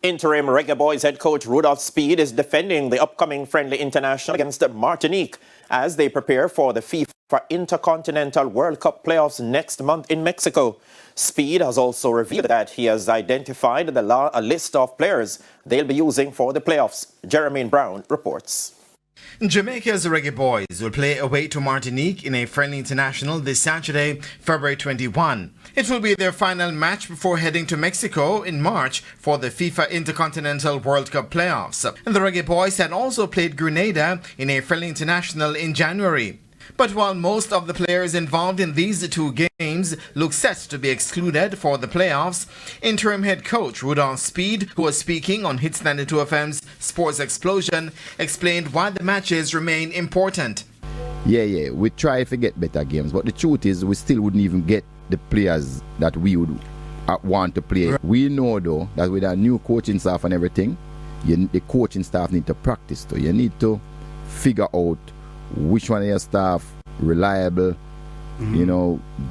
Interim Reggae Boys head coach Rudolph Speid is defending the upcoming friendly international against Martinique as they prepare for the FIFA Intercontinental World Cup playoffs next month in Mexico. Speid has also revealed that he has identified a list of players they'll be using for the playoffs. Jermaine Brown reports. Jamaica's Reggae Boys will play away to Martinique in a friendly international this Saturday, February 21. It will be their final match before heading to Mexico in March for the FIFA Intercontinental World Cup playoffs. And the Reggae Boys had also played Grenada in a friendly international in January. But while most of the players involved in these two games look set to be excluded for the playoffs, interim head coach Rudolph Speid, who was speaking on Hits 92 FM's Sports Explosion, explained why the matches remain important. Yeah, we try to get better games, but the truth is we still wouldn't even get the players that we would want to play. Right. We know though that with our new coaching staff and everything, the coaching staff need to practice too. You need to figure out which one of your staff reliable,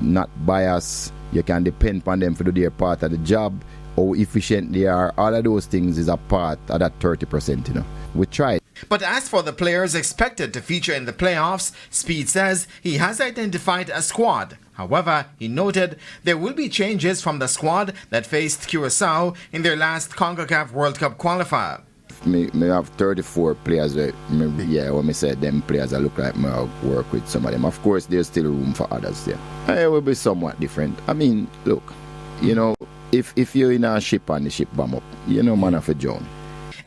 not biased. You can depend on them to do their part of the job, how efficient they are. All of those things is a part of that 30%, We try. But as for the players expected to feature in the playoffs, Speid says he has identified a squad. However, he noted there will be changes from the squad that faced Curacao in their last CONCACAF World Cup qualifier. Me have 34 players. When me say them players, I look like me work with some of them. Of course, there's still room for others there. It will be somewhat different. I mean, look, if you're in a ship and the ship bomb up, man of a journey.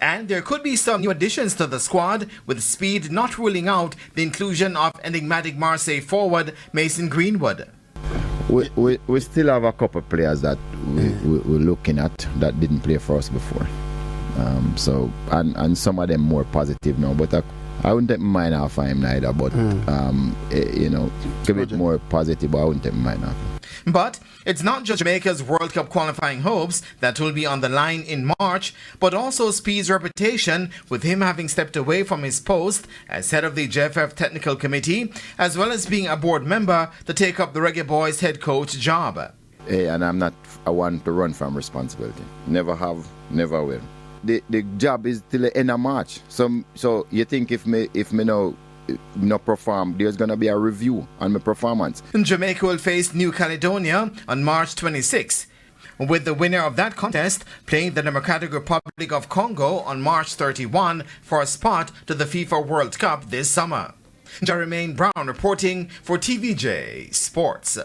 And there could be some new additions to the squad, with Speid not ruling out the inclusion of enigmatic Marseille forward Mason Greenwood. We still have a couple of players that we're looking at that didn't play for us before. And some of them more positive now, but I wouldn't take my mind off him neither, but a bit more positive, but I wouldn't take my mind off him. But it's not just Jamaica's World Cup qualifying hopes that will be on the line in March, but also Speid's reputation, with him having stepped away from his post as head of the JFF Technical Committee, as well as being a board member to take up the Reggae Boys head coach job. Hey, and I'm not a one to run from responsibility. Never have, never will. The job is till the end of March. So you think if me no perform, there's gonna be a review on my performance. Jamaica will face New Caledonia on March 26, with the winner of that contest playing the Democratic Republic of Congo on March 31 for a spot to the FIFA World Cup this summer. Jermaine Brown reporting for TVJ Sports.